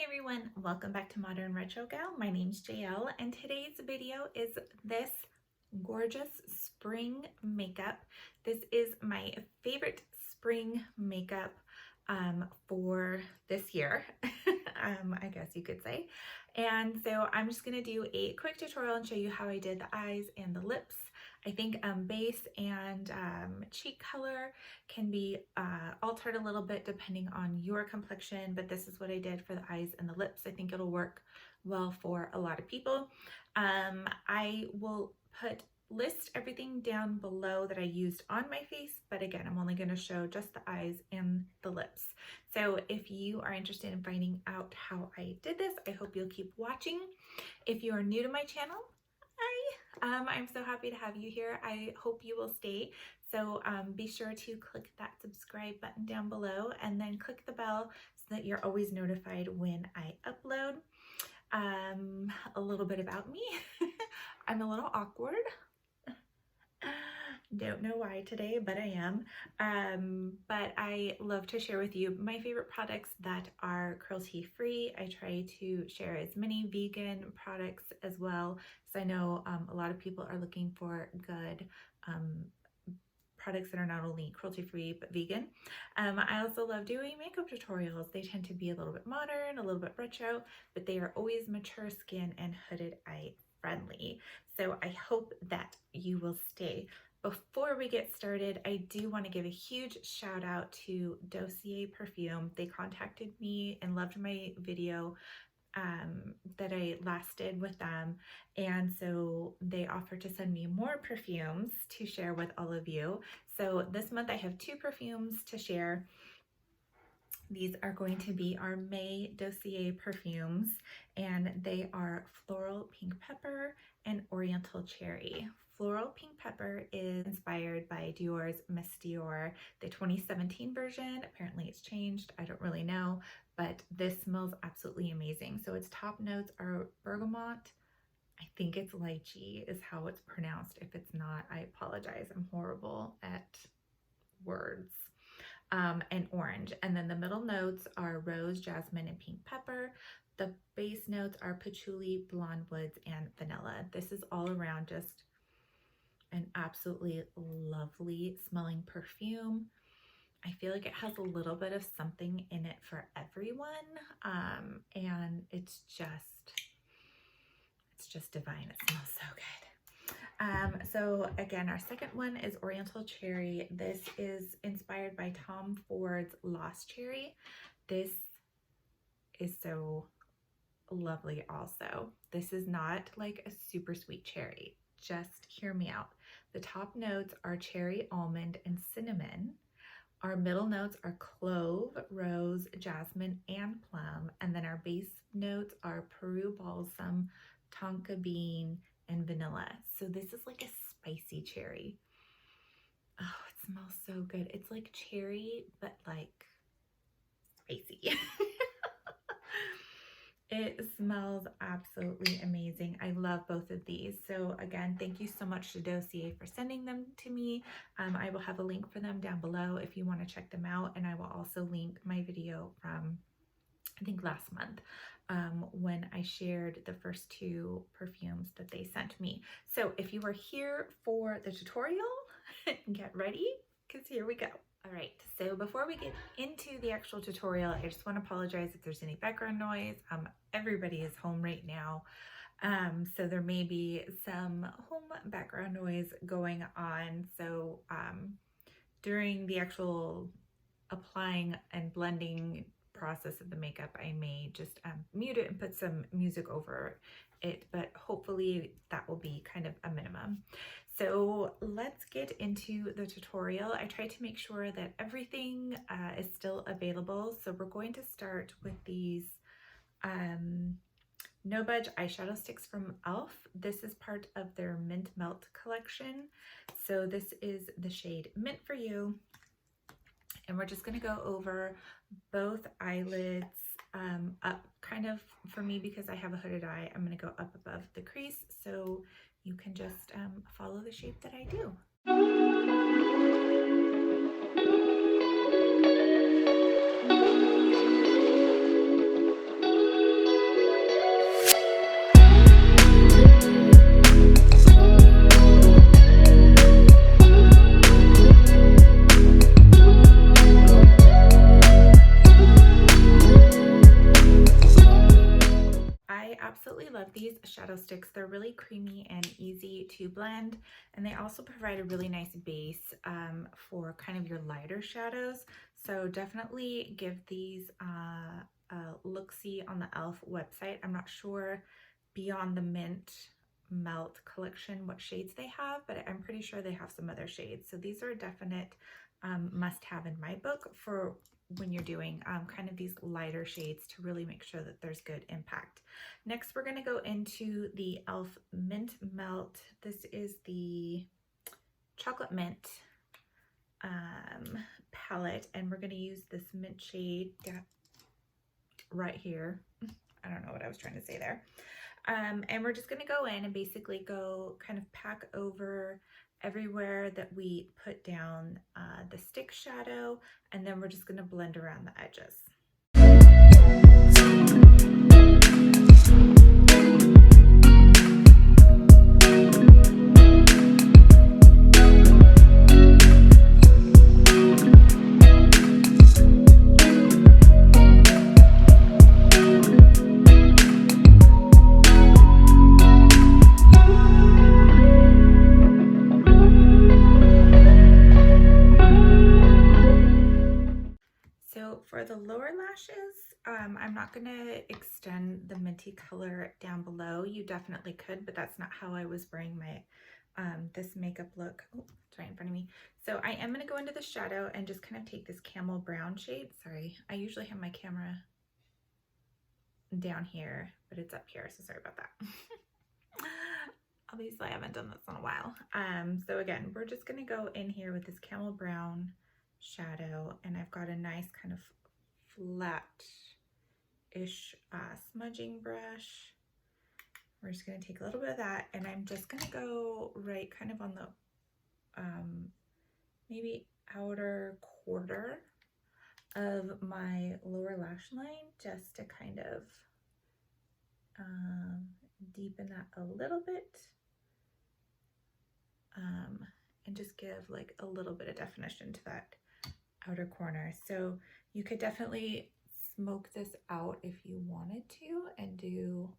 Hey everyone, welcome back to Modern Retro Gal. My name's JL and today's video is this gorgeous spring makeup. This is my favorite spring makeup for this year, I guess you could say. And so I'm just going to do a quick tutorial and show you how I did the eyes and the lips. I think base and cheek color can be altered a little bit depending on your complexion, but this is what I did for the eyes and the lips. I think it'll work well for a lot of people. I will list everything down below that I used on my face, but again, I'm only going to show just the eyes and the lips. So if you are interested in finding out how I did this, I hope you'll keep watching. If you are new to my channel, hi, I'm so happy to have you here. I hope you will stay. So be sure to click that subscribe button down below and then click the bell so that you're always notified when I upload. A little bit about me. I'm a little awkward. Don't know why today, but I am. But I love to share with you my favorite products that are cruelty free. I try to share as many vegan products as well, so I know a lot of people are looking for good products that are not only cruelty free but vegan. I also love doing makeup tutorials. They tend to be a little bit modern, a little bit retro, but they are always mature skin and hooded eye friendly. So I hope that you will stay. Before we get started, I do want to give a huge shout out to Dossier Perfume. They contacted me and loved my video that I last did with them, and so they offered to send me more perfumes to share with all of you. So this month I have 2 perfumes to share. These are going to be our May Dossier perfumes, and they are Floral Pink Pepper and Oriental Cherry. Floral Pink Pepper is inspired by Dior's Miss Dior, the 2017 version. Apparently it's changed, I don't really know, but this smells absolutely amazing. So its top notes are bergamot. I think it's lychee is how it's pronounced. If it's not, I apologize. I'm horrible at words. And orange. And then the middle notes are rose, jasmine, and pink pepper. The base notes are patchouli, blonde woods, and vanilla. This is all around just an absolutely lovely smelling perfume. I feel like it has a little bit of something in it for everyone. And it's just divine. It smells so good. So again, our second one is Oriental Cherry. This is inspired by Tom Ford's Lost Cherry. This is so lovely also. This is not like a super sweet cherry. Just hear me out. The top notes are cherry, almond, and cinnamon. Our middle notes are clove, rose, jasmine, and plum. And then our base notes are Peru, balsam, Tonka bean, and vanilla. So this is like a spicy cherry. Oh, it smells so good. It's like cherry, but like spicy. It smells absolutely amazing. I love both of these. So again, thank you so much to Dossier for sending them to me. I will have a link for them down below if you want to check them out. And I will also link my video from, I think last month, when I shared the first 2 perfumes that they sent me. So if you are here for the tutorial, get ready, because here we go. All right, so before we get into the actual tutorial, I just want to apologize if there's any background noise. Everybody is home right now, so there may be some home background noise going on. So during the actual applying and blending process of the makeup, I may just mute it and put some music over it, but hopefully that will be kind of a minimum. So let's get into the tutorial. I tried to make sure that everything is still available. So we're going to start with these No Budge eyeshadow sticks from E.l.f. This is part of their Mint Melt collection. So this is the shade Mint for You. And we're just going to go over both eyelids up, kind of for me because I have a hooded eye. I'm going to go up above the crease so you can just follow the shape that I do. these shadow sticks. They're really creamy and easy to blend, and they also provide a really nice base for kind of your lighter shadows. So definitely give these a look-see on the e.l.f. website. I'm not sure beyond the Mint Melt collection what shades they have, but I'm pretty sure they have some other shades. So these are a definite must-have in my book for when you're doing kind of these lighter shades to really make sure that there's good impact. Next, we're going to go into the e.l.f. Mint Melt. This is the chocolate mint palette, and we're going to use this mint shade right here. I don't know what I was trying to say there. And we're just going to go in and basically go kind of pack over everywhere that we put down the stick shadow, and then we're just going to blend around the edges. For the lower lashes, I'm not going to extend the minty color down below. You definitely could, but that's not how I was wearing my this makeup look. Oh, it's right in front of me. So I am going to go into the shadow and just kind of take this camel brown shade. Sorry, I usually have my camera down here, but it's up here, so sorry about that. Obviously, I haven't done this in a while. So again, we're just going to go in here with this camel brown shadow, and I've got a nice kind of flat-ish smudging brush. We're just going to take a little bit of that, and I'm just going to go right kind of on the maybe outer quarter of my lower lash line, just to kind of deepen that a little bit, and just give like a little bit of definition to that outer corner. So you could definitely smoke this out if you wanted to and do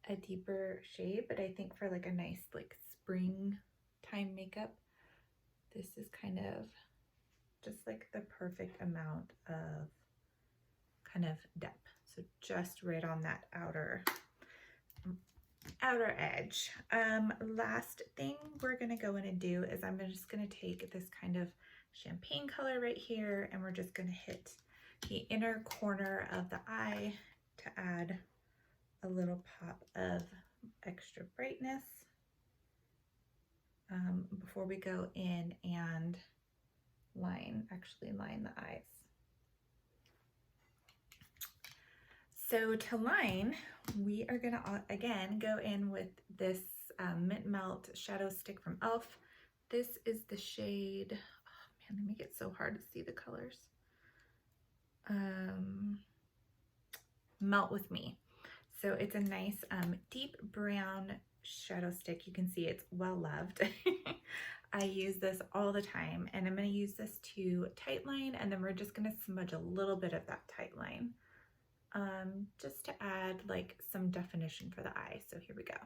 a deeper shade, but I think for like a nice like springtime makeup, this is kind of just like the perfect amount of kind of depth. So just right on that outer edge. Last thing we're going to go in and do is I'm just going to take this kind of champagne color right here, and we're just going to hit the inner corner of the eye to add a little pop of extra brightness before we go in and line the eyes. So to line, we are going to again go in with this Mint Melt Shadow Stick from e.l.f. This is the shade, oh man, they make it so hard to see the colors. Melt With Me. So it's a nice deep brown shadow stick. You can see it's well loved. I use this all the time, and I'm going to use this to tightline, and then we're just going to smudge a little bit of that tightline. Just to add like some definition for the eye. So here we go.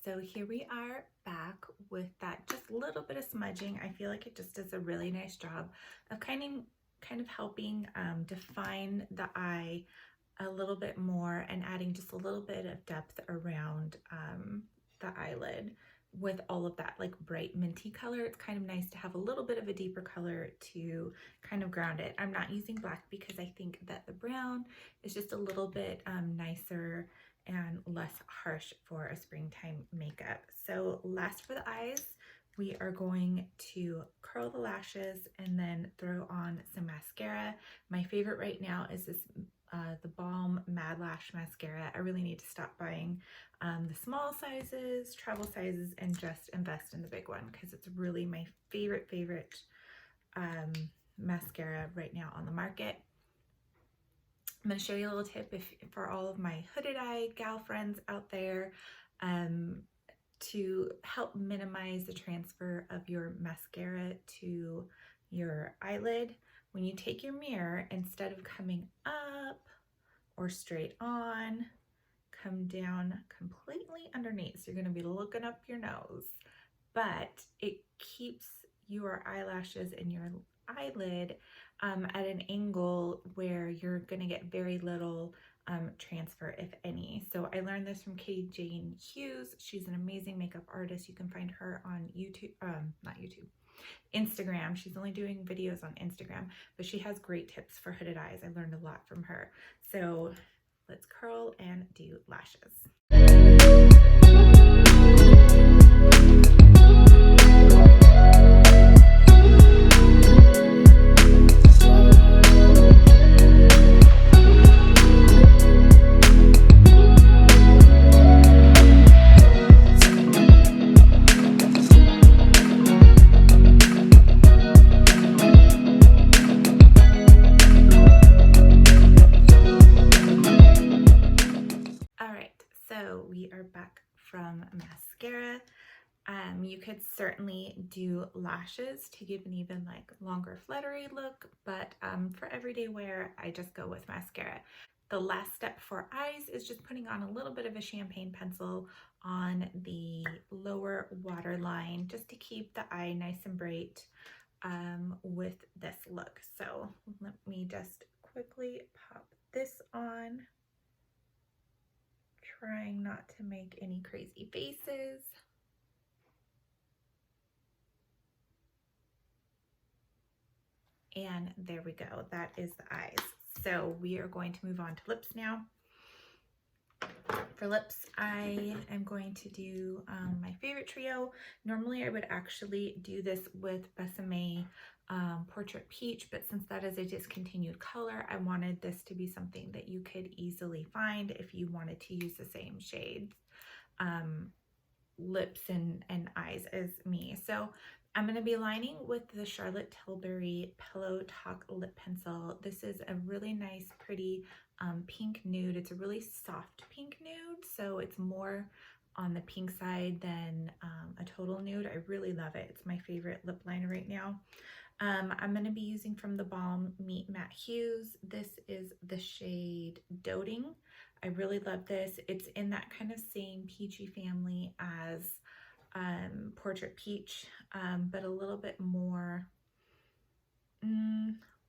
So here we are back with that just little bit of smudging. I feel like it just does a really nice job of kind of helping define the eye a little bit more and adding just a little bit of depth around the eyelid with all of that like bright minty color. It's kind of nice to have a little bit of a deeper color to kind of ground it. I'm not using black because I think that the brown is just a little bit nicer and less harsh for a springtime makeup. So last for the eyes, we are going to curl the lashes and then throw on some mascara. My favorite right now is this the Balm Mad Lash Mascara. I really need to stop buying the small sizes, travel sizes, and just invest in the big one because it's really my favorite mascara right now on the market. I'm going to show you a little tip for all of my hooded eye gal friends out there to help minimize the transfer of your mascara to your eyelid. When you take your mirror, instead of coming up or straight on, come down completely underneath. So you're going to be looking up your nose, but it keeps your eyelashes and your eyelid at an angle where you're going to get very little transfer, if any. So I learned this from Katie Jane Hughes. She's an amazing makeup artist. You can find her on YouTube, not YouTube, Instagram. She's only doing videos on Instagram, but she has great tips for hooded eyes. I learned a lot from her. So let's curl and do lashes. From mascara. You could certainly do lashes to give an even like longer fluttery look, but for everyday wear, I just go with mascara. The last step for eyes is just putting on a little bit of a champagne pencil on the lower waterline just to keep the eye nice and bright with this look. So let me just quickly pop this on, trying not to make any crazy faces. And there we go, that is the eyes. So we are going to move on to lips now. For lips, I am going to do my favorite trio. Normally I would actually do this with Balsam Portrait Peach, but since that is a discontinued color, I wanted this to be something that you could easily find if you wanted to use the same shades, lips and eyes as me. So I'm going to be lining with the Charlotte Tilbury Pillow Talk Lip Pencil. This is a really nice, pretty pink nude. It's a really soft pink nude, so it's more on the pink side than a total nude. I really love it. It's my favorite lip liner right now. I'm going to be using from the Balm Meet Matte Hues. This is the shade Doting. I really love this. It's in that kind of same peachy family as Portrait Peach, but a little bit more,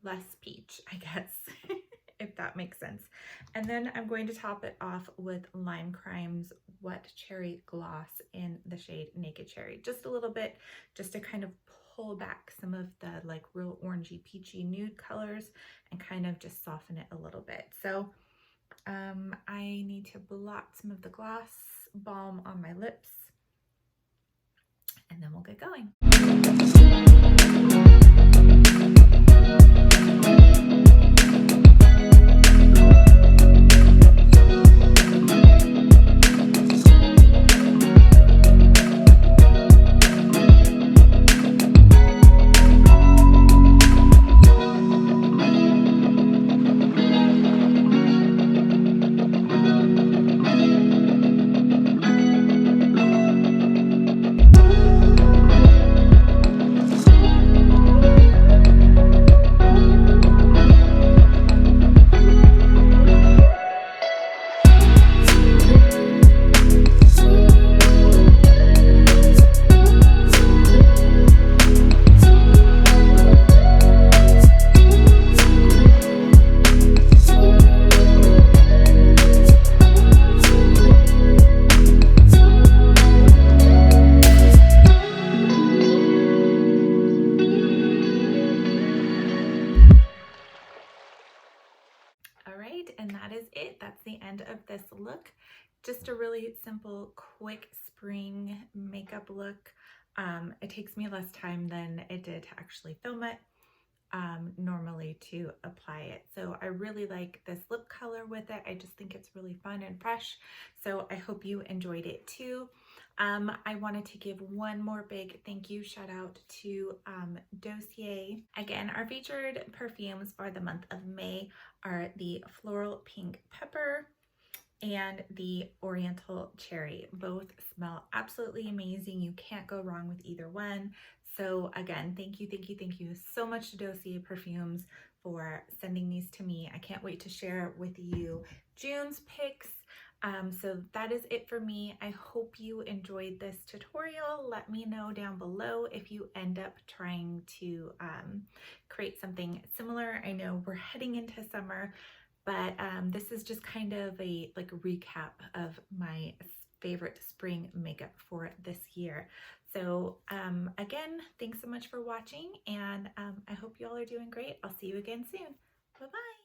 less peach, I guess, if that makes sense. And then I'm going to top it off with Lime Crime's Wet Cherry Gloss in the shade Naked Cherry. Just a little bit, just to kind of pull back some of the like real orangey peachy nude colors and kind of just soften it a little bit. So I need to blot some of the gloss balm on my lips, and then we'll get going. And that is it. That's the end of this look. Just a really simple, quick spring makeup look. It takes me less time than it did to actually film it. Normally way to apply it. So I really like this lip color with it. I just think it's really fun and fresh. So I hope you enjoyed it too. I wanted to give one more big thank you shout out to Dossier. Again, our featured perfumes for the month of May are the Floral Pink Pepper and the Oriental Cherry. Both smell absolutely amazing. You can't go wrong with either one. So again, thank you so much to Dossier Perfumes for sending these to me. I can't wait to share with you June's picks. So that is it for me. I hope you enjoyed this tutorial. Let me know down below if you end up trying to create something similar. I know we're heading into summer, but this is just kind of a recap of my favorite spring makeup for this year. So again, thanks so much for watching, and I hope you all are doing great. I'll see you again soon. Bye-bye.